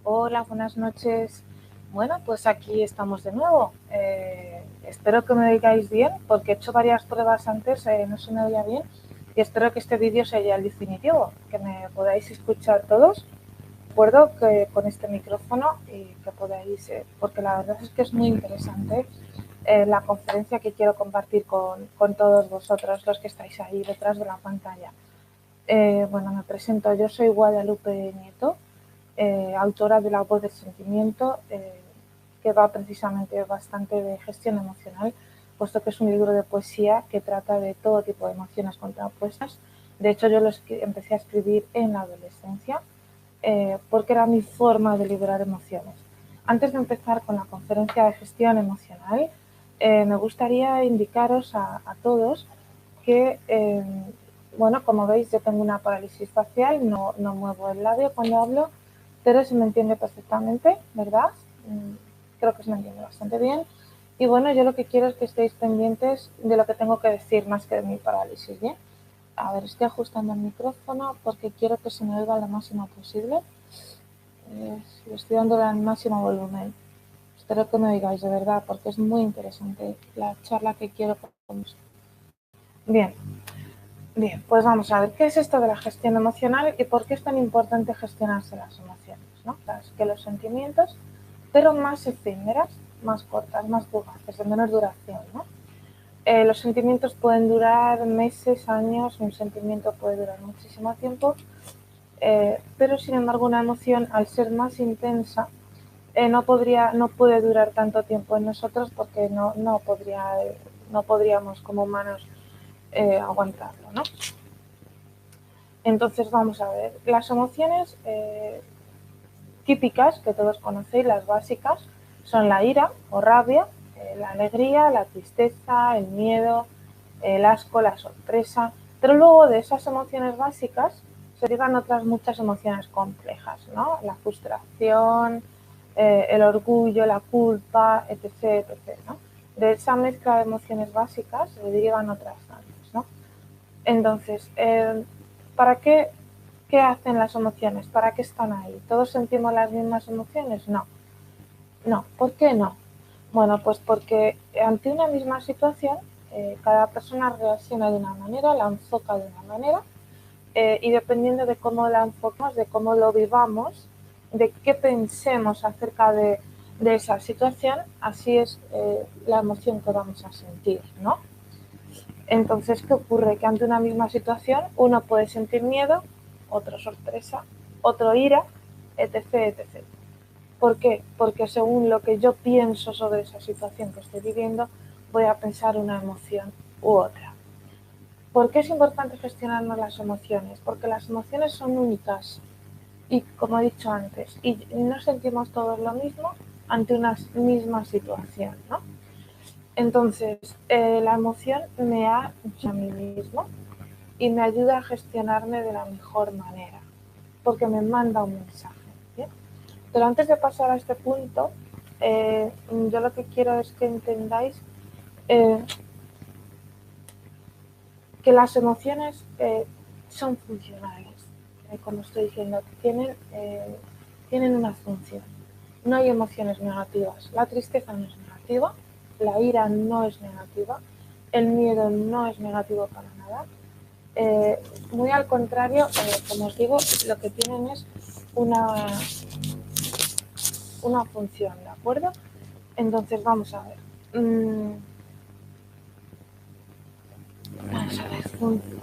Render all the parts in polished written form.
Hola, buenas noches. Bueno, pues aquí estamos de nuevo. Espero que me oigáis bien, porque he hecho varias pruebas antes, no se me oía bien, y espero que este vídeo sea el definitivo, que me podáis escuchar todos, de acuerdo, que con este micrófono y que podáis, porque la verdad es que es muy interesante la conferencia que quiero compartir con todos vosotros, los que estáis ahí detrás de la pantalla. Bueno, me presento, yo soy Guadalupe Nieto, autora de La voz del sentimiento, que va precisamente bastante de gestión emocional, puesto que es un libro de poesía que trata de todo tipo de emociones contrapuestas. De hecho, yo lo empecé a escribir en la adolescencia, porque era mi forma de liberar emociones. Antes de empezar con la conferencia de gestión emocional, me gustaría indicaros a todos que, bueno, como veis, yo tengo una parálisis facial, no muevo el labio cuando hablo, pero se me entiende perfectamente, ¿verdad? Creo que se me entiende bastante bien. Y bueno, yo lo que quiero es que estéis pendientes de lo que tengo que decir más que de mi parálisis, ¿bien? A ver, estoy ajustando el micrófono porque quiero que se me oiga lo máximo posible. Le estoy dando el máximo volumen. Espero que me oigáis de verdad porque es muy interesante la charla que quiero con vosotros. Bien, bien, pues vamos a ver qué es esto de la gestión emocional y por qué es tan importante gestionarse las emociones, ¿no? Que los sentimientos, pero más efímeras, más cortas, más fugaces, de menor duración, ¿no? Los sentimientos pueden durar meses, años, un sentimiento puede durar muchísimo tiempo, pero sin embargo una emoción, al ser más intensa, no puede durar tanto tiempo en nosotros porque no podríamos como humanos aguantarlo, ¿no? Entonces vamos a ver, las emociones típicas que todos conocéis, las básicas, son la ira o rabia, la alegría, la tristeza, el miedo, el asco, la sorpresa, pero luego de esas emociones básicas se derivan otras muchas emociones complejas, ¿no? La frustración, el orgullo, la culpa, etc., etc., ¿no? De esa mezcla de emociones básicas se derivan otras tantas, ¿no? Entonces, ¿para qué hacen las emociones? ¿Para qué están ahí? ¿Todos sentimos las mismas emociones? No. No. ¿Por qué no? Bueno, pues porque ante una misma situación, cada persona reacciona de una manera, la enfoca de una manera, y dependiendo de cómo la enfoquemos, de cómo lo vivamos, de qué pensemos acerca de esa situación, así es la emoción que vamos a sentir, ¿no? Entonces, ¿qué ocurre? Que ante una misma situación uno puede sentir miedo, otro sorpresa, otro ira, etc., etc. ¿Por qué? Porque según lo que yo pienso sobre esa situación que estoy viviendo, voy a pensar una emoción u otra. ¿Por qué es importante gestionarnos las emociones? Porque las emociones son únicas y, como he dicho antes, y no sentimos todos lo mismo ante una misma situación, ¿no? Entonces, la emoción me ha hecho a mí mismo y me ayuda a gestionarme de la mejor manera, porque me manda un mensaje. ¿Bien? Pero antes de pasar a este punto, yo lo que quiero es que entendáis eh, que las emociones son funcionales, como estoy diciendo, tienen una función. No hay emociones negativas. La tristeza no es negativa, la ira no es negativa, el miedo no es negativo para nada. Muy al contrario, como os digo, lo que tienen es una, una función, ¿de acuerdo? Entonces, vamos a ver. Vamos a ver,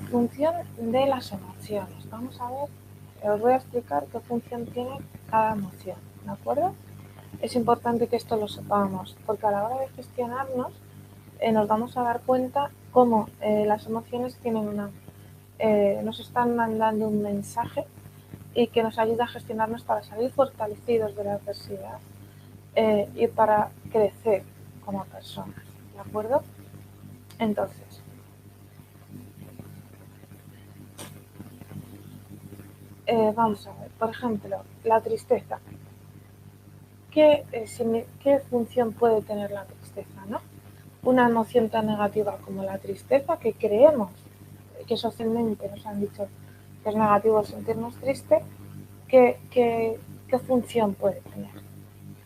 función de las emociones. Vamos a ver, os voy a explicar qué función tiene cada emoción, ¿de acuerdo? Es importante que esto lo sepamos, porque a la hora de gestionarnos nos vamos a dar cuenta cómo las emociones nos están mandando un mensaje y que nos ayuda a gestionarnos para salir fortalecidos de la adversidad y para crecer como personas, ¿de acuerdo? Entonces, vamos a ver, por ejemplo, la tristeza. ¿Qué función puede tener la tristeza, no? Una emoción tan negativa como la tristeza, que creemos que socialmente nos han dicho que es negativo sentirnos tristes, que ¿Qué función puede tener?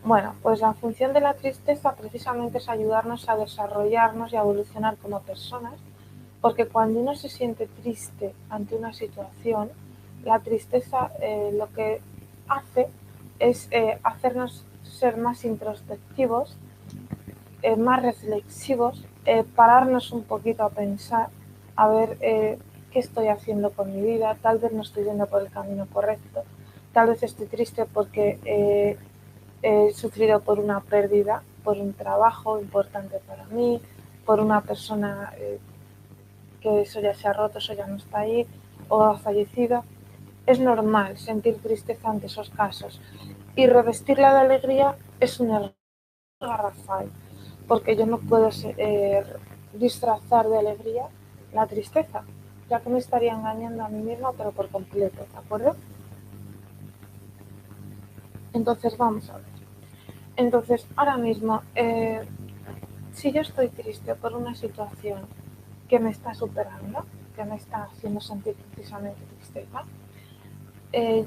Bueno, pues la función de la tristeza precisamente es ayudarnos a desarrollarnos y a evolucionar como personas, porque cuando uno se siente triste ante una situación, la tristeza lo que hace es hacernos ser más introspectivos, más reflexivos, pararnos un poquito a pensar, a ver qué estoy haciendo con mi vida, tal vez no estoy yendo por el camino correcto, tal vez estoy triste porque he sufrido por una pérdida, por un trabajo importante para mí, por una persona que eso ya se ha roto, eso ya no está ahí, o ha fallecido. Es normal sentir tristeza ante esos casos. Y revestirla de alegría es un error garrafal, porque yo no puedo disfrazar de alegría la tristeza, ya que me estaría engañando a mí misma, pero por completo, ¿de acuerdo? Entonces, vamos a ver. Entonces, ahora mismo, si yo estoy triste por una situación que me está superando, que me está haciendo sentir precisamente tristeza, eh,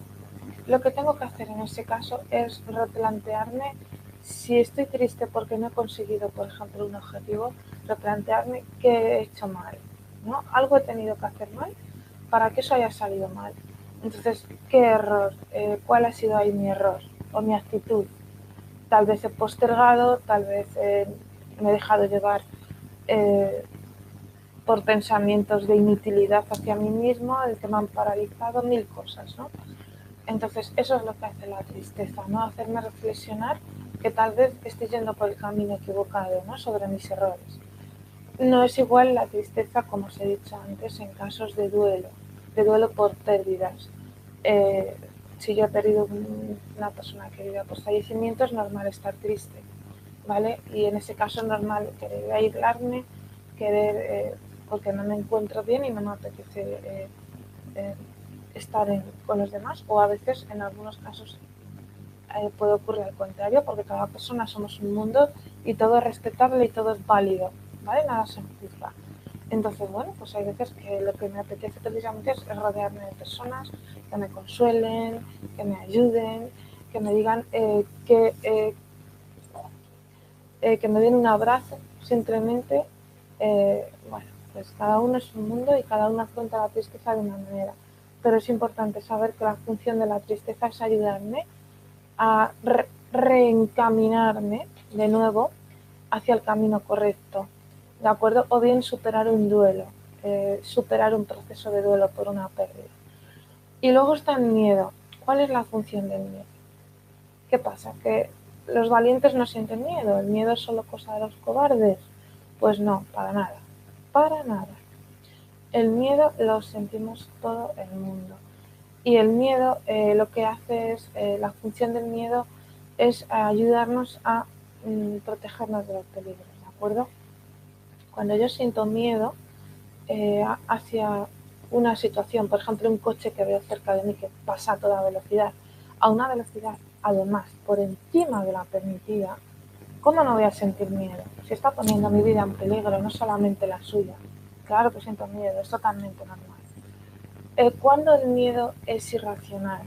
lo que tengo que hacer en ese caso es replantearme si estoy triste porque no he conseguido, por ejemplo, un objetivo, replantearme qué he hecho mal, ¿no? Algo he tenido que hacer mal para que eso haya salido mal. Entonces, ¿qué error? ¿Cuál ha sido ahí mi error o mi actitud? Tal vez he postergado, tal vez me he dejado llevar eh, por pensamientos de inutilidad hacia mí mismo, el que me han paralizado mil cosas, ¿no? Entonces, eso es lo que hace la tristeza, ¿no? Hacerme reflexionar que tal vez estoy yendo por el camino equivocado, ¿no? Sobre mis errores. No es igual la tristeza, como os he dicho antes, en casos de duelo por pérdidas. Eh, si yo he perdido una persona querida por fallecimiento, es normal estar triste, ¿vale? Y en ese caso es normal querer aislarme, querer, porque no me encuentro bien y no me apetece eh, estar con los demás, o a veces en algunos casos puede ocurrir al contrario, porque cada persona somos un mundo y todo es respetable y todo es válido, ¿vale? Nada se juzga. Entonces, bueno, pues hay veces que lo que me apetece precisamente es rodearme de personas que me consuelen, que me ayuden, que me digan que me den un abrazo, simplemente, bueno, pues cada uno es un mundo y cada uno afronta la tristeza de una manera, pero es importante saber que la función de la tristeza es ayudarme a reencaminarme de nuevo hacia el camino correcto, ¿de acuerdo? O bien superar un duelo, superar un proceso de duelo por una pérdida. Y luego está el miedo. ¿Cuál es la función del miedo? ¿Qué pasa? ¿Que los valientes no sienten miedo? ¿El miedo es solo cosa de los cobardes? Pues no, para nada. Para nada. El miedo lo sentimos todo el mundo. Y el miedo lo que hace es, la función del miedo es ayudarnos a protegernos de los peligros, ¿de acuerdo? Cuando yo siento miedo hacia una situación, por ejemplo, un coche que veo cerca de mí que pasa a toda velocidad, a una velocidad además por encima de la permitida, ¿cómo no voy a sentir miedo? Si está poniendo mi vida en peligro, no solamente la suya. Claro que siento miedo, es totalmente normal. ¿Cuándo el miedo es irracional?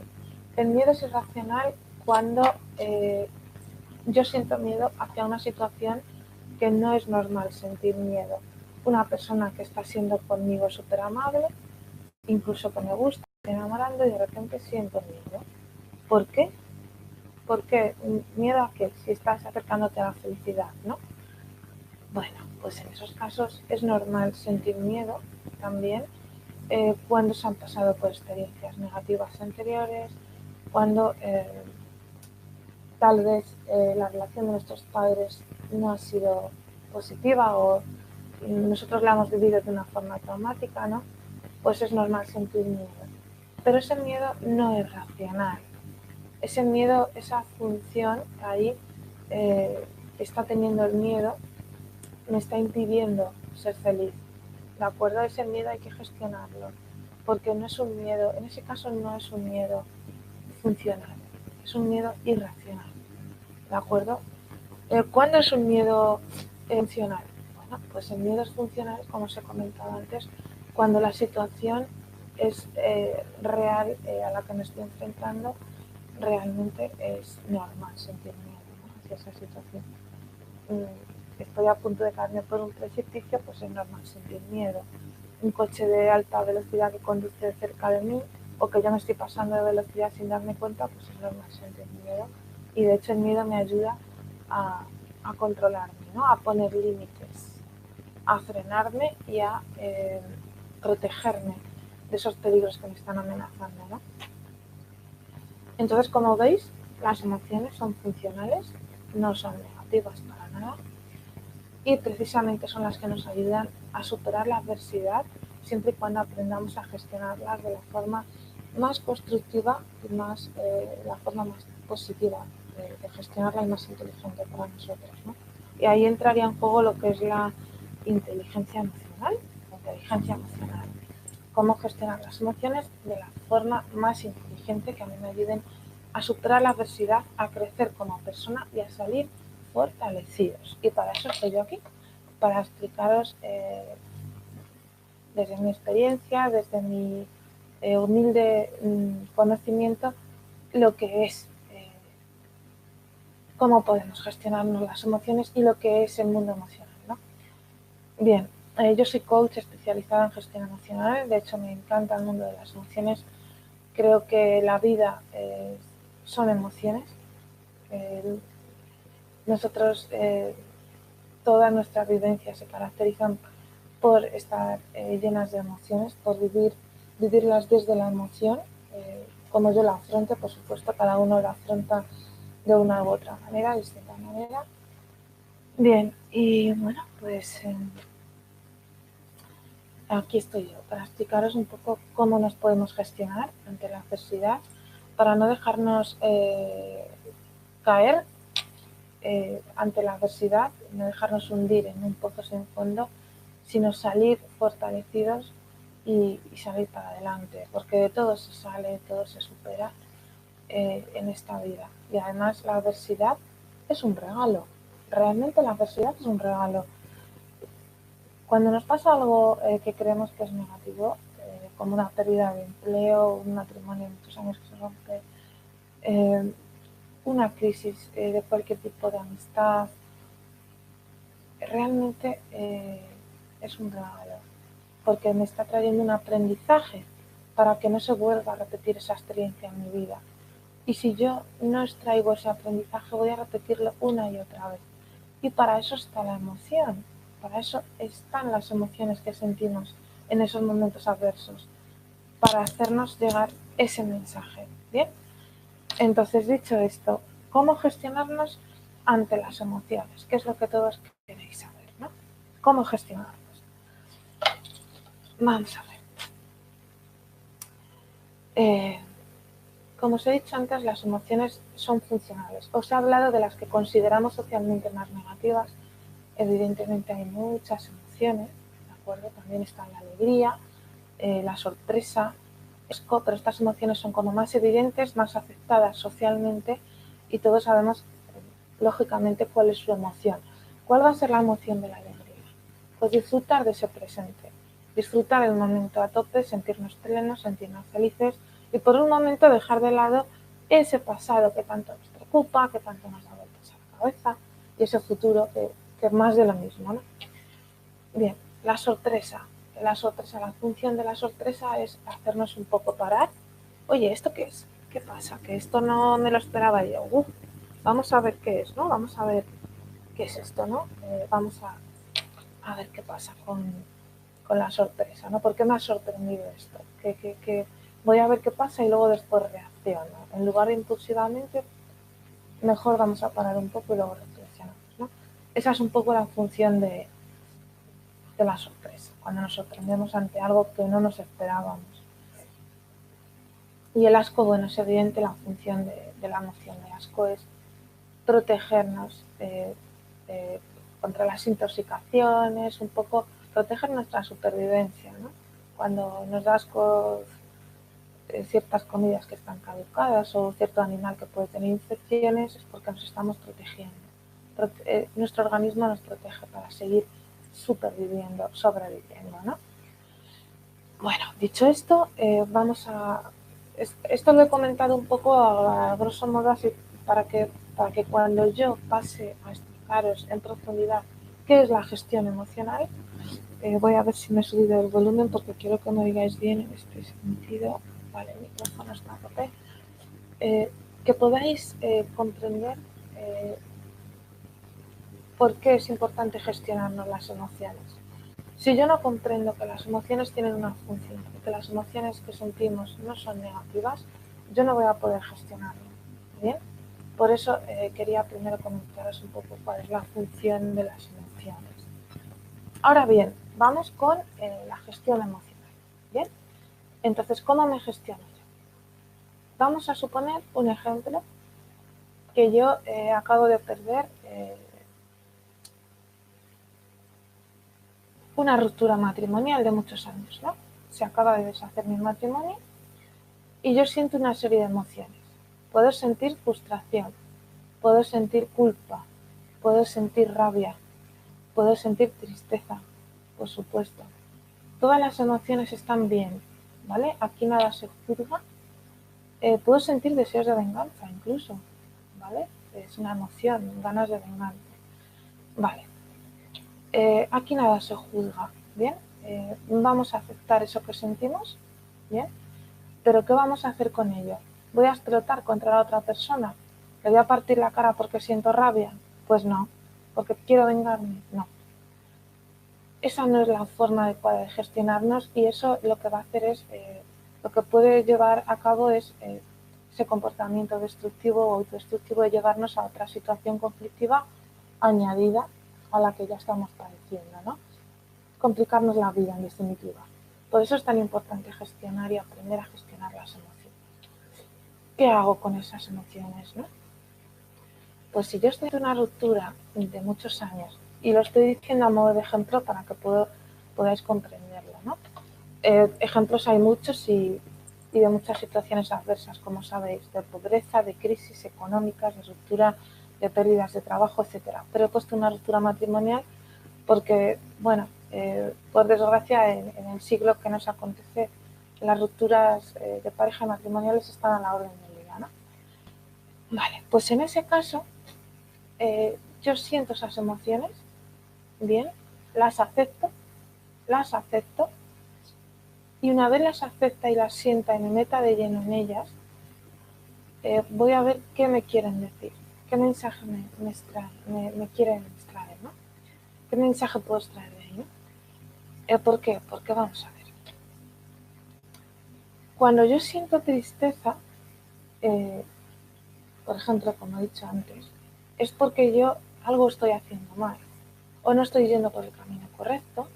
El miedo es irracional cuando yo siento miedo hacia una situación que no es normal sentir miedo. Una persona que está siendo conmigo súper amable, incluso que me gusta, me estoy enamorando y de repente siento miedo. ¿Por qué? Porque miedo a que si estás acercándote a la felicidad, ¿no? Bueno, pues en esos casos es normal sentir miedo también cuando se han pasado por experiencias negativas anteriores, cuando tal vez la relación de nuestros padres no ha sido positiva o nosotros la hemos vivido de una forma traumática, ¿no? Pues es normal sentir miedo. Pero ese miedo no es racional. Ese miedo, esa función ahí está teniendo el miedo, me está impidiendo ser feliz. ¿De acuerdo? Ese miedo hay que gestionarlo, porque no es un miedo, en ese caso no es un miedo funcional, es un miedo irracional. ¿De acuerdo? ¿Cuándo es un miedo funcional? Bueno, pues el miedo es funcional, como os he comentado antes, cuando la situación es real a la que me estoy enfrentando, realmente es normal sentir miedo, ¿no?, hacia esa situación. Estoy a punto de caerme por un precipicio, pues es normal sentir miedo. Un coche de alta velocidad que conduce cerca de mí, o que yo me estoy pasando de velocidad sin darme cuenta, pues es normal sentir miedo. Y de hecho el miedo me ayuda a controlarme, ¿no?, a poner límites, a frenarme y a protegerme de esos peligros que me están amenazando, ¿no? Entonces, como veis, las emociones son funcionales, no son negativas para nada, y precisamente son las que nos ayudan a superar la adversidad siempre y cuando aprendamos a gestionarlas de la forma más constructiva y la forma más positiva de gestionarla y más inteligente para nosotros, ¿no? Y ahí entraría en juego lo que es la inteligencia emocional. Cómo gestionar las emociones de la forma más inteligente que a mí me ayuden a superar la adversidad, a crecer como persona y a salir fortalecidos. Y para eso estoy yo aquí, para explicaros desde mi experiencia, desde mi humilde conocimiento, lo que es, cómo podemos gestionarnos las emociones y lo que es el mundo emocional, ¿no? Bien, yo soy coach especializada en gestión emocional, de hecho me encanta el mundo de las emociones. Creo que la vida son emociones. Nosotros, todas nuestras vivencias se caracterizan por estar llenas de emociones, por vivirlas desde la emoción, como yo la afronte, por supuesto, cada uno la afronta de una u otra manera, de distinta manera. Bien, y bueno, pues aquí estoy yo para explicaros un poco cómo nos podemos gestionar ante la adversidad para no dejarnos caer ante la adversidad, no dejarnos hundir en un pozo sin fondo, sino salir fortalecidos y salir para adelante, porque de todo se sale, todo se supera en esta vida. Y además la adversidad es un regalo, realmente la adversidad es un regalo. Cuando nos pasa algo que creemos que es negativo, como una pérdida de empleo, un matrimonio de muchos años que se rompe, una crisis de cualquier tipo de amistad, realmente es un regalo, porque me está trayendo un aprendizaje para que no se vuelva a repetir esa experiencia en mi vida. Y si yo no extraigo ese aprendizaje, voy a repetirlo una y otra vez. Y para eso está la emoción, para eso están las emociones que sentimos en esos momentos adversos, para hacernos llegar ese mensaje. ¿Bien? Entonces, dicho esto, ¿cómo gestionarnos ante las emociones? ¿Qué es lo que todos queréis saber, ¿no? ¿Cómo gestionarnos? Vamos a ver. Como os he dicho antes, las emociones son funcionales. Os he hablado de las que consideramos socialmente más negativas. Evidentemente hay muchas emociones, ¿de acuerdo? También está la alegría, la sorpresa, pero estas emociones son como más evidentes, más aceptadas socialmente y todos sabemos, lógicamente, cuál es su emoción. ¿Cuál va a ser la emoción de la alegría? Pues disfrutar de ese presente, disfrutar el momento a tope, sentirnos plenos, sentirnos felices y por un momento dejar de lado ese pasado que tanto nos preocupa, que tanto nos da vueltas a la cabeza y ese futuro que es más de lo mismo, ¿no? Bien, la sorpresa, la función de la sorpresa es hacernos un poco parar. Oye, ¿esto qué es? ¿Qué pasa? Que esto no me lo esperaba yo. Vamos a ver qué es, ¿no? Vamos a ver qué es esto, ¿no? Vamos a ver qué pasa con la sorpresa, ¿no? ¿Por qué me ha sorprendido esto? Que voy a ver qué pasa y luego después reacciono. En lugar de impulsivamente, mejor vamos a parar un poco y luego reflexionamos, ¿no? Esa es un poco la función de la sorpresa, cuando nos sorprendemos ante algo que no nos esperábamos. Y el asco, bueno, es evidente la función de la emoción. El asco es protegernos contra las intoxicaciones, un poco proteger nuestra supervivencia, ¿no? Cuando nos da asco ciertas comidas que están caducadas o cierto animal que puede tener infecciones, es porque nos estamos protegiendo. Nuestro organismo nos protege para seguir superviviendo, sobreviviendo, ¿no? Bueno, dicho esto, vamos a esto lo he comentado un poco a grosso modo así para que cuando yo pase a explicaros en profundidad qué es la gestión emocional, voy a ver si me he subido el volumen porque quiero que me oigáis bien en este sentido. Vale, el micrófono está a tope. Que podáis comprender por qué es importante gestionarnos las emociones. Si yo no comprendo que las emociones tienen una función, que las emociones que sentimos no son negativas, yo no voy a poder gestionarlo. ¿Bien? Por eso quería primero comentaros un poco cuál es la función de las emociones. Ahora bien, vamos con la gestión emocional. ¿Bien? Entonces, ¿cómo me gestiono yo? Vamos a suponer un ejemplo que yo acabo de perder una ruptura matrimonial de muchos años, ¿no? Se acaba de deshacer mi matrimonio y yo siento una serie de emociones. Puedo sentir frustración, puedo sentir culpa, puedo sentir rabia, puedo sentir tristeza, por supuesto. Todas las emociones están bien, ¿vale? Aquí nada se juzga. Puedo sentir deseos de venganza incluso, ¿vale? Es una emoción, ganas de venganza. Vale. Aquí nada se juzga, ¿bien? Vamos a aceptar eso que sentimos, ¿bien? Pero ¿qué vamos a hacer con ello? ¿Voy a explotar contra la otra persona? ¿Le voy a partir la cara porque siento rabia? Pues no. ¿Porque quiero vengarme? No. Esa no es la forma adecuada de gestionarnos y eso lo que va a hacer es, lo que puede llevar a cabo es ese comportamiento destructivo o autodestructivo de llevarnos a otra situación conflictiva añadida a la que ya estamos padeciendo, ¿no? Complicarnos la vida, en definitiva. Por eso es tan importante gestionar y aprender a gestionar las emociones. ¿Qué hago con esas emociones, no? Pues si yo estoy en una ruptura de muchos años, y lo estoy diciendo a modo de ejemplo para que podáis comprenderlo, ¿no? Ejemplos hay muchos y de muchas situaciones adversas, como sabéis, de pobreza, de crisis económicas, de ruptura, de pérdidas de trabajo, etcétera. Pero he puesto una ruptura matrimonial porque, bueno, por desgracia, en el siglo que nos acontece, las rupturas de pareja matrimoniales están a la orden del día, ¿no? Vale, pues en ese caso, yo siento esas emociones, bien, las acepto, y una vez las acepta y las sienta y me meta de lleno en ellas, voy a ver qué me quieren decir, qué mensaje me quieren extraer, ¿no? ¿Qué mensaje puedo extraer de ahí, ¿no? ¿Por qué? Porque vamos a ver. Cuando yo siento tristeza, por ejemplo, como he dicho antes, es porque yo algo estoy haciendo mal, o no estoy yendo por el camino correcto,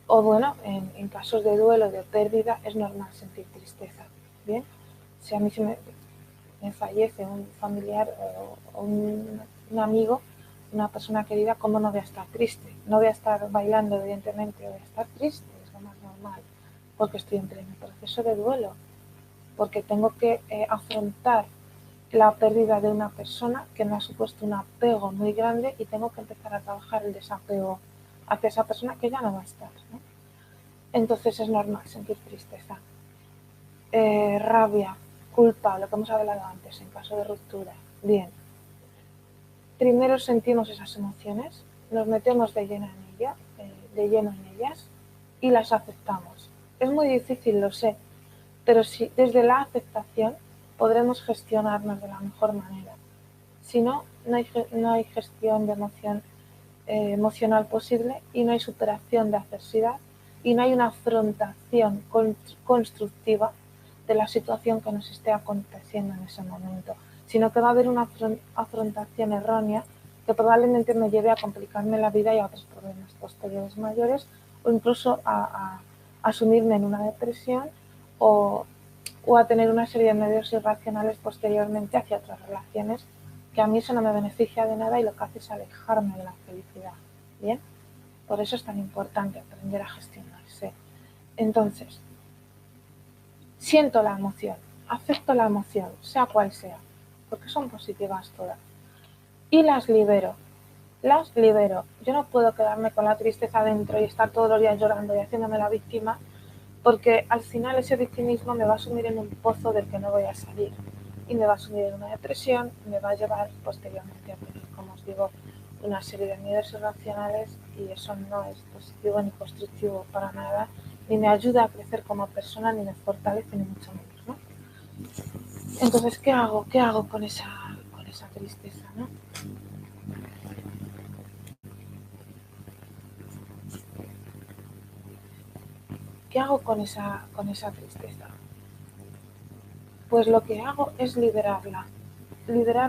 o bueno, en casos de duelo, de pérdida, es normal sentir tristeza, ¿bien? Si a mí me fallece un familiar o un amigo, una persona querida, ¿cómo no voy a estar triste? No voy a estar bailando, evidentemente, voy a estar triste, es lo más normal, porque estoy en pleno proceso de duelo, porque tengo que afrontar la pérdida de una persona que me ha supuesto un apego muy grande y tengo que empezar a trabajar el desapego hacia esa persona que ya no va a estar, ¿no? Entonces es normal sentir tristeza, rabia, culpa, lo que hemos hablado antes en caso de ruptura. Bien, primero sentimos esas emociones, nos metemos de lleno en ellas y las aceptamos. Es muy difícil, lo sé, pero si desde la aceptación podremos gestionarnos de la mejor manera. Si no, no hay gestión de emocional posible y no hay superación de adversidad y no hay una afrontación constructiva de la situación que nos esté aconteciendo en ese momento, sino que va a haber una afrontación errónea que probablemente me lleve a complicarme la vida y a otros problemas posteriores mayores o incluso a asumirme en una depresión o a tener una serie de medios irracionales posteriormente hacia otras relaciones que a mí eso no me beneficia de nada y lo que hace es alejarme de la felicidad. ¿Bien? Por eso es tan importante aprender a gestionarse. Entonces, siento la emoción, acepto la emoción, sea cual sea, porque son positivas todas, y las libero. Las libero. Yo no puedo quedarme con la tristeza dentro y estar todos los días llorando y haciéndome la víctima porque al final ese victimismo me va a sumir en un pozo del que no voy a salir y me va a sumir en una depresión, me va a llevar posteriormente a tener, como os digo, una serie de miedos irracionales, y eso no es positivo ni constructivo para nada, ni me ayuda a crecer como persona, ni me fortalece, ni mucho menos, ¿no? Entonces, ¿qué hago? ¿Qué hago con esa tristeza, ¿no? ¿Qué hago con esa tristeza? Pues lo que hago es liberar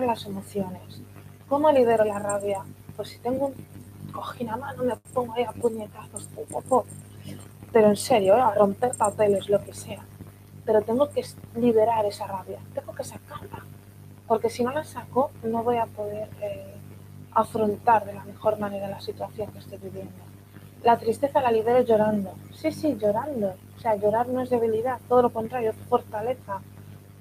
las emociones. ¿Cómo libero la rabia? Pues si tengo un cojín a mano, me pongo ahí a puñetazos, pero en serio, a romper papeles, lo que sea. Pero tengo que liberar esa rabia, tengo que sacarla, porque si no la saco, no voy a poder afrontar de la mejor manera la situación que estoy viviendo. La tristeza la libero llorando. Sí, sí, llorando. O sea, llorar no es debilidad, todo lo contrario, es fortaleza.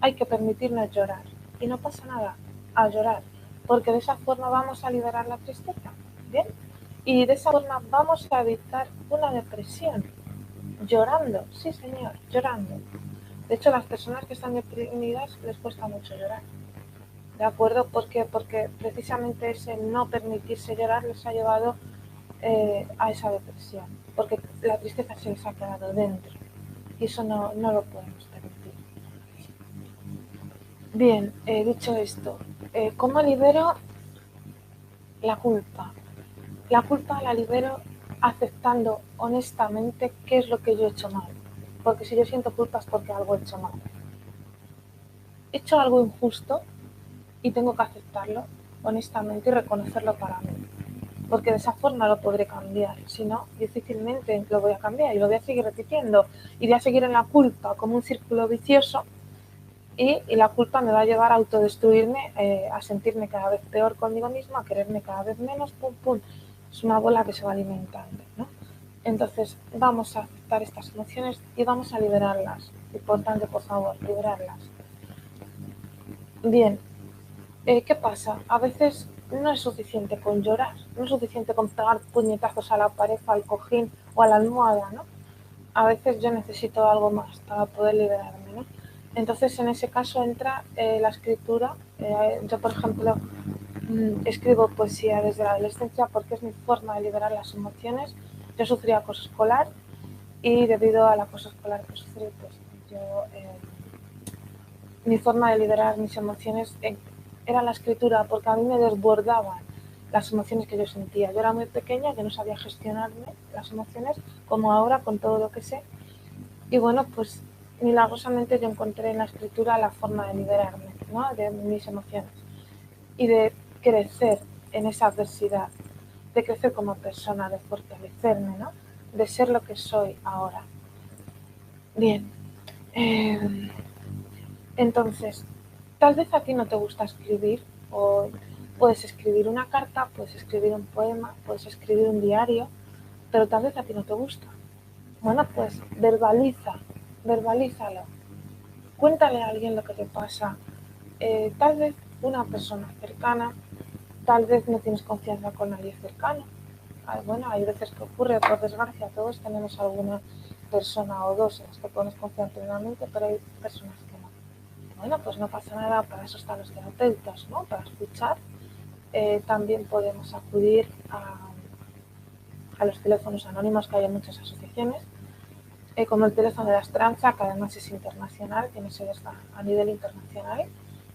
Hay que permitirnos llorar. Y no pasa nada, a llorar, porque de esa forma vamos a liberar la tristeza. ¿Bien? Y de esa forma vamos a evitar una depresión. Llorando, sí señor, llorando. De hecho, las personas que están deprimidas les cuesta mucho llorar. ¿De acuerdo? ¿Por qué? Porque precisamente ese no permitirse llorar les ha llevado a esa depresión. Porque la tristeza se les ha quedado dentro. Y eso no lo podemos permitir. Bien, dicho esto, ¿cómo libero la culpa? La culpa la libero aceptando honestamente qué es lo que yo he hecho mal. Porque si yo siento culpa es porque algo he hecho mal. He hecho algo injusto y tengo que aceptarlo honestamente y reconocerlo para mí. Porque de esa forma lo podré cambiar. Si no, difícilmente lo voy a cambiar y lo voy a seguir repitiendo. Y voy a seguir en la culpa como un círculo vicioso, y la culpa me va a llevar a autodestruirme, a sentirme cada vez peor conmigo misma, a quererme cada vez menos, pum, pum. Es una bola que se va alimentando, ¿no? Entonces, vamos a aceptar estas emociones y vamos a liberarlas. Importante, por favor, liberarlas. Bien, ¿qué pasa? A veces no es suficiente con llorar, no es suficiente con pegar puñetazos a la pared, al cojín o a la almohada, ¿no? A veces yo necesito algo más para poder liberarme, ¿no? Entonces, en ese caso entra la escritura. Yo, por ejemplo, escribo poesía desde la adolescencia porque es mi forma de liberar las emociones. Yo sufrí acoso escolar y debido al acoso escolar que sufrí, pues yo, mi forma de liberar mis emociones era la escritura, porque a mí me desbordaban las emociones que yo sentía. Yo era muy pequeña, que no sabía gestionarme las emociones, como ahora con todo lo que sé. Y bueno, pues milagrosamente yo encontré en la escritura la forma de liberarme, ¿no?, de mis emociones y de crecer en esa adversidad, de crecer como persona, de fortalecerme, ¿no?, de ser lo que soy ahora. Bien, entonces, tal vez a ti no te gusta escribir, o puedes escribir una carta, puedes escribir un poema, puedes escribir un diario, pero tal vez a ti no te gusta. Bueno, pues verbalízalo. Cuéntale a alguien lo que te pasa. Tal vez una persona cercana, tal vez no tienes confianza con nadie cercano. Bueno, hay veces que ocurre, por desgracia, todos tenemos alguna persona o dos en las que podemos confiar plenamente, pero hay personas que no. Bueno, pues no pasa nada, para eso están los terapeutas, ¿no?, para escuchar. También podemos acudir a los teléfonos anónimos, que hay en muchas asociaciones, como el teléfono de la Esperanza, que además es internacional, tiene sedes a nivel internacional,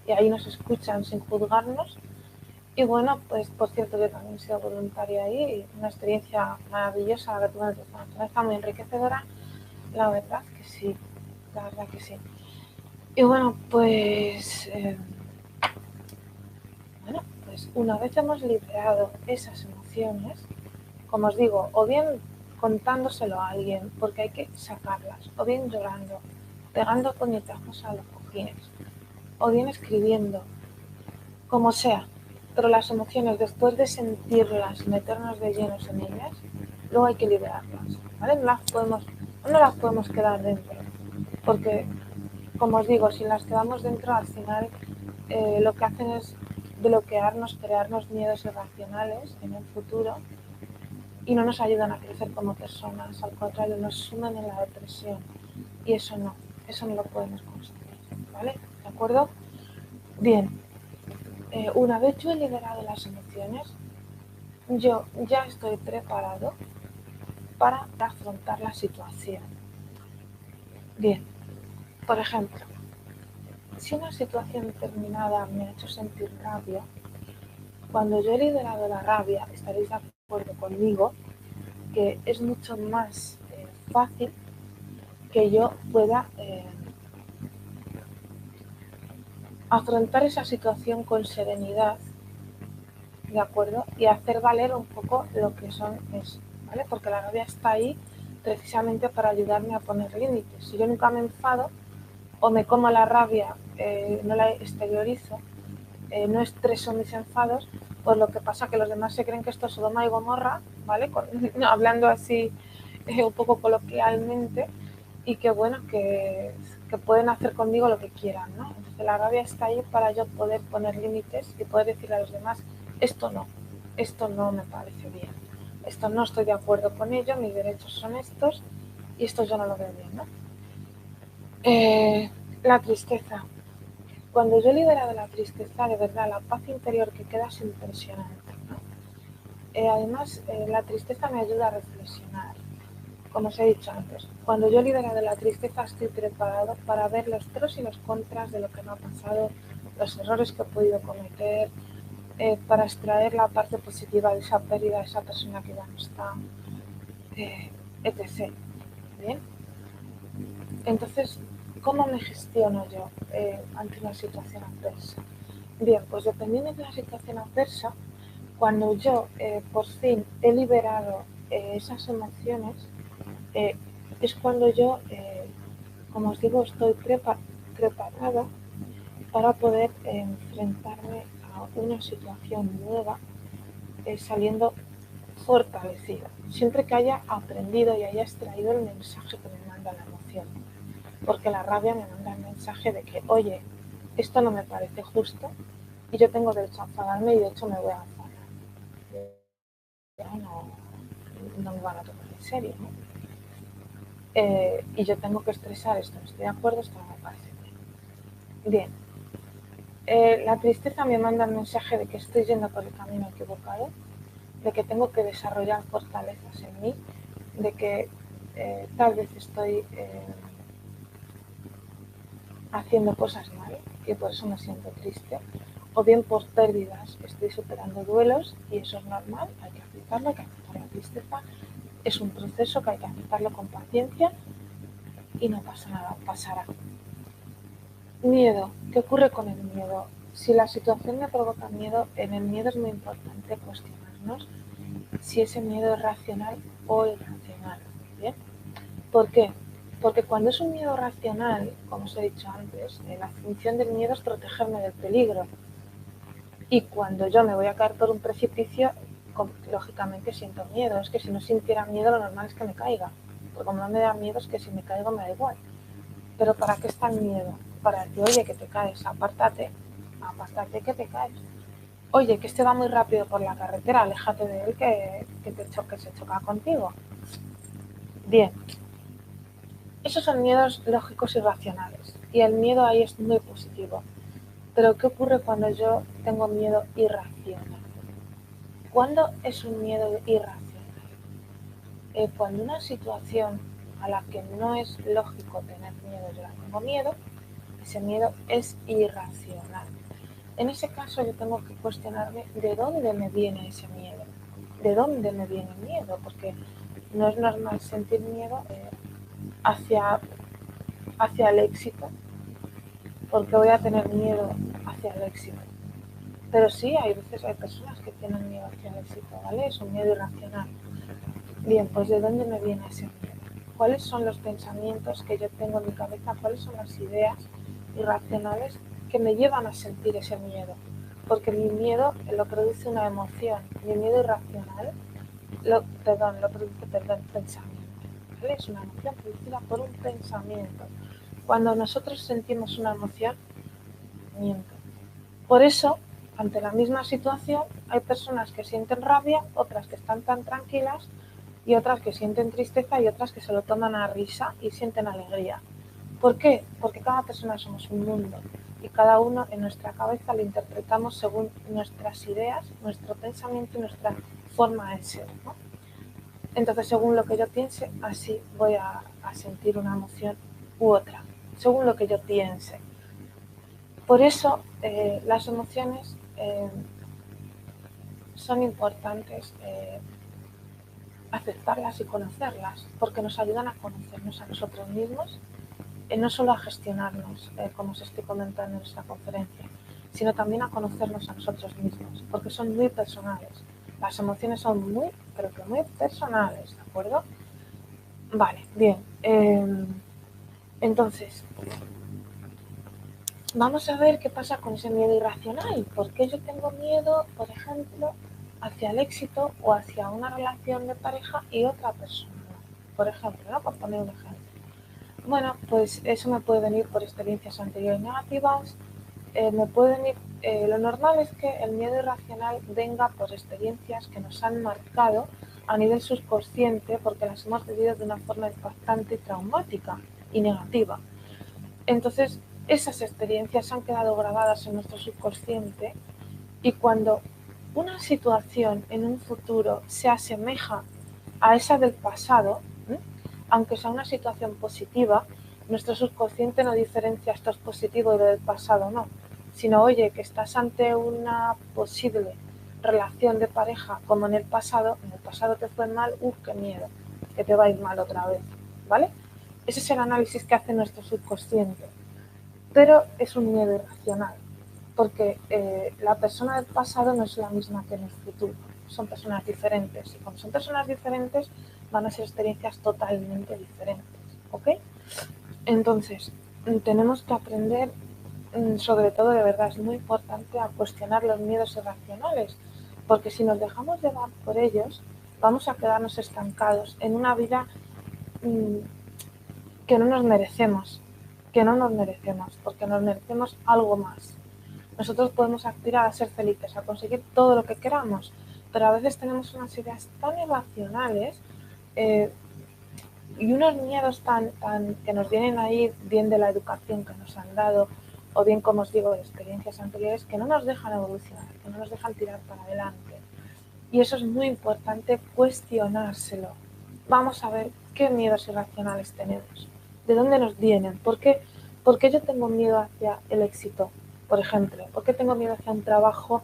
y ahí nos escuchan sin juzgarnos. Y bueno, pues por cierto, yo también he sido voluntaria ahí, y una experiencia maravillosa la que tuve en el teléfono nacional, está muy enriquecedora, la verdad que sí, la verdad que sí. Y bueno, pues una vez hemos liberado esas emociones, como os digo, o bien contándoselo a alguien, porque hay que sacarlas, o bien llorando, pegando puñetazos a los cojines, o bien escribiendo, como sea. Pero las emociones, después de sentirlas, meternos de llenos en ellas, luego hay que liberarlas, ¿vale? No las podemos quedar dentro, porque, como os digo, si las quedamos dentro, al final lo que hacen es bloquearnos, crearnos miedos irracionales en el futuro, y no nos ayudan a crecer como personas, al contrario, nos sumen en la depresión. y eso no lo podemos conseguir, ¿vale? ¿De acuerdo? Bien, una vez yo he liberado las emociones, yo ya estoy preparado para afrontar la situación. Bien, por ejemplo, si una situación determinada me ha hecho sentir rabia, cuando yo he liberado la rabia, estaréis de acuerdo conmigo que es mucho más fácil que yo pueda afrontar esa situación con serenidad, ¿de acuerdo? Y hacer valer un poco lo que son eso, ¿vale? Porque la rabia está ahí precisamente para ayudarme a poner límites. Si yo nunca me enfado o me como la rabia, no la exteriorizo, no expreso mis enfados, pues lo que pasa es que los demás se creen que esto es Sodoma y Gomorra, ¿vale? Hablando así un poco coloquialmente, y que bueno, que pueden hacer conmigo lo que quieran, ¿no? Entonces la rabia está ahí para yo poder poner límites y poder decirle a los demás, esto no me parece bien, esto no estoy de acuerdo con ello, mis derechos son estos y esto yo no lo veo bien, ¿no? La tristeza. Cuando yo he liberado la tristeza, de verdad, la paz interior que queda es impresionante, ¿no? Además, la tristeza me ayuda a reflexionar. Como os he dicho antes, cuando yo he liberado la tristeza estoy preparado para ver los pros y los contras de lo que me ha pasado, los errores que he podido cometer, para extraer la parte positiva de esa pérdida de esa persona que ya no está, etc. ¿Bien? Entonces, ¿cómo me gestiono yo ante una situación adversa? Bien, pues dependiendo de la situación adversa, cuando yo por fin he liberado esas emociones, es cuando yo, como os digo, estoy preparada para poder enfrentarme a una situación nueva saliendo fortalecida, siempre que haya aprendido y haya extraído el mensaje que me manda la emoción, porque la rabia me manda el mensaje de que, oye, esto no me parece justo y yo tengo derecho a enfadarme y de hecho me voy a enfadar. Ya no me van a tomar en serio, ¿no? Y yo tengo que expresar esto, no estoy de acuerdo, esto no me parece bien. La tristeza me manda el mensaje de que estoy yendo por el camino equivocado, de que tengo que desarrollar fortalezas en mí, de que tal vez estoy haciendo cosas mal y por eso me siento triste, o bien por pérdidas, estoy superando duelos y eso es normal, hay que aceptarlo, hay que aceptar la tristeza, es un proceso que hay que aceptarlo con paciencia y no pasa nada, pasará. Miedo. ¿Qué ocurre con el miedo? Si la situación me provoca miedo, en el miedo es muy importante cuestionarnos si ese miedo es racional o irracional. ¿Bien? ¿Por qué? Porque cuando es un miedo racional, como os he dicho antes, la función del miedo es protegerme del peligro. Y cuando yo me voy a caer por un precipicio, lógicamente siento miedo. Es que si no sintiera miedo, lo normal es que me caiga. Porque como no me da miedo, es que si me caigo me da igual. Pero ¿para qué está el miedo? Para decir, oye, que te caes, apártate que te caes. Oye, que este va muy rápido por la carretera, aléjate de él que se choca contigo. Bien, esos son miedos lógicos y racionales. Y el miedo ahí es muy positivo. Pero ¿qué ocurre cuando yo tengo miedo irracional? ¿Cuándo es un miedo irracional? Cuando una situación a la que no es lógico tener miedo, yo la tengo miedo, ese miedo es irracional. En ese caso yo tengo que cuestionarme de dónde me viene ese miedo, de dónde me viene el miedo, porque no es normal sentir miedo hacia el éxito, porque voy a tener miedo hacia el éxito. Pero sí, hay personas que tienen miedo hacia el éxito, ¿vale? Es un miedo irracional. Bien, pues ¿de dónde me viene ese miedo? ¿Cuáles son los pensamientos que yo tengo en mi cabeza? ¿Cuáles son las ideas irracionales que me llevan a sentir ese miedo? Porque mi miedo lo produce una emoción, mi miedo irracional lo produce pensamiento. ¿Vale? Es una emoción producida por un pensamiento. Cuando nosotros sentimos una emoción, miento. Por eso, ante la misma situación, hay personas que sienten rabia, otras que están tan tranquilas y otras que sienten tristeza y otras que se lo toman a risa y sienten alegría. ¿Por qué? Porque cada persona somos un mundo y cada uno en nuestra cabeza lo interpretamos según nuestras ideas, nuestro pensamiento y nuestra forma de ser, ¿no? Entonces, según lo que yo piense, así voy a sentir una emoción u otra, según lo que yo piense. Por eso, las emociones son importantes aceptarlas y conocerlas, porque nos ayudan a conocernos a nosotros mismos, no solo a gestionarnos, como os estoy comentando en esta conferencia, sino también a conocernos a nosotros mismos, porque son muy personales. Las emociones son muy, pero que muy personales, ¿de acuerdo? Vale, bien. Entonces, vamos a ver qué pasa con ese miedo irracional. ¿Por qué yo tengo miedo, por ejemplo, hacia el éxito o hacia una relación de pareja y otra persona? Por ejemplo, ¿no? Por poner un ejemplo. Bueno, pues eso me puede venir por experiencias anteriores negativas. Me puede venir, lo normal es que el miedo irracional venga por experiencias que nos han marcado a nivel subconsciente porque las hemos vivido de una forma impactante, traumática y negativa. Entonces, esas experiencias han quedado grabadas en nuestro subconsciente y cuando una situación en un futuro se asemeja a esa del pasado, aunque sea una situación positiva, nuestro subconsciente no diferencia esto es positivo y lo del pasado no, sino oye, que estás ante una posible relación de pareja como en el pasado te fue mal, qué miedo, que te va a ir mal otra vez, ¿vale? Ese es el análisis que hace nuestro subconsciente, pero es un miedo irracional, porque la persona del pasado no es la misma que en el futuro, son personas diferentes, y como son personas diferentes, van a ser experiencias totalmente diferentes, ¿ok? Entonces, tenemos que aprender, sobre todo de verdad, es muy importante a cuestionar los miedos irracionales, porque si nos dejamos llevar por ellos, vamos a quedarnos estancados en una vida que no nos merecemos, porque nos merecemos algo más. Nosotros podemos aspirar a ser felices, a conseguir todo lo que queramos, pero a veces tenemos unas ideas tan irracionales y unos miedos tan que nos vienen ahí, bien de la educación que nos han dado, o bien, como os digo, de experiencias anteriores, que no nos dejan evolucionar, que no nos dejan tirar para adelante. Y eso es muy importante cuestionárselo. Vamos a ver qué miedos irracionales tenemos, de dónde nos vienen, por qué yo tengo miedo hacia el éxito, por ejemplo, por qué tengo miedo hacia un trabajo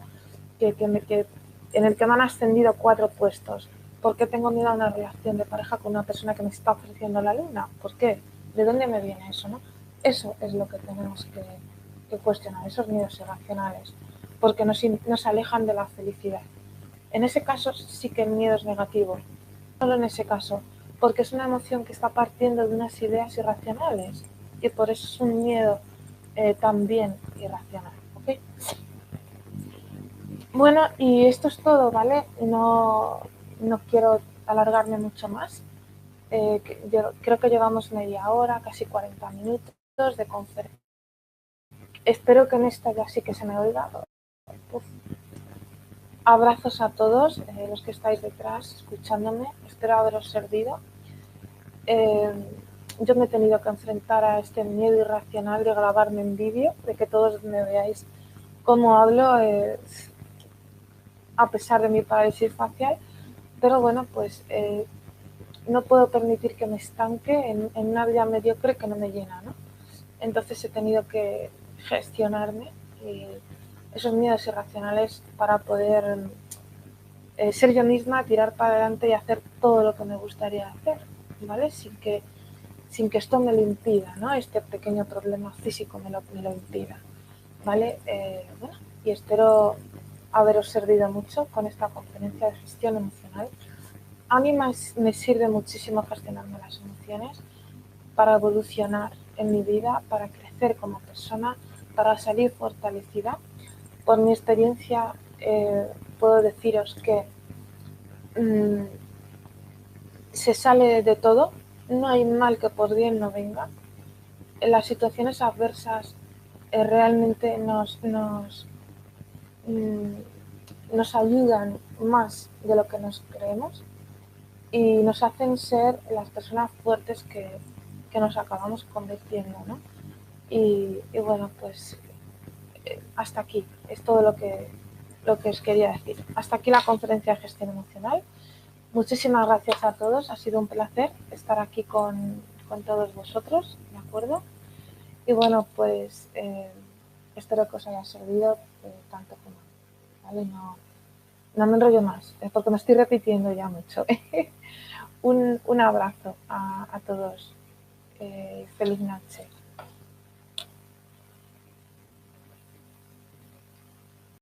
en el que me han ascendido 4 puestos, por qué tengo miedo a una relación de pareja con una persona que me está ofreciendo la luna, por qué, de dónde me viene eso, ¿no? Eso es lo que tenemos que cuestionar, esos miedos irracionales, porque nos alejan de la felicidad. En ese caso sí que el miedo es negativo, solo en ese caso, porque es una emoción que está partiendo de unas ideas irracionales y por eso es un miedo también irracional. ¿Okay? Bueno, y esto es todo, ¿vale? No quiero alargarme mucho más. Yo creo que llevamos media hora, casi 40 minutos de conferencia. Espero que en esta ya sí que se me oiga. Uf. Abrazos a todos los que estáis detrás escuchándome. Espero haberos servido. Yo me he tenido que enfrentar a este miedo irracional de grabarme en vídeo, de que todos me veáis cómo hablo, a pesar de mi parálisis facial. Pero bueno, pues no puedo permitir que me estanque en una vida mediocre que no me llena, ¿no? Entonces he tenido que gestionarme esos miedos irracionales para poder ser yo misma, tirar para adelante y hacer todo lo que me gustaría hacer, ¿vale? Sin que esto me lo impida, ¿no? Este pequeño problema físico me lo impida, ¿vale? Bueno, y espero haberos servido mucho con esta conferencia de gestión emocional. A mí me sirve muchísimo gestionarme las emociones para evolucionar en mi vida, para crecer como persona, para salir fortalecida. Por mi experiencia puedo deciros que se sale de todo, no hay mal que por bien no venga. Las situaciones adversas realmente nos ayudan más de lo que nos creemos y nos hacen ser las personas fuertes que nos acabamos convirtiendo, ¿no? Y bueno, pues hasta aquí es todo lo que os quería decir. Hasta aquí la conferencia de gestión emocional. Muchísimas gracias a todos, ha sido un placer estar aquí con todos vosotros, ¿de acuerdo? Y bueno, pues espero que os haya servido tanto como a mí, ¿vale? No me enrollo más, porque me estoy repitiendo ya mucho. Un abrazo a todos. Feliz noche.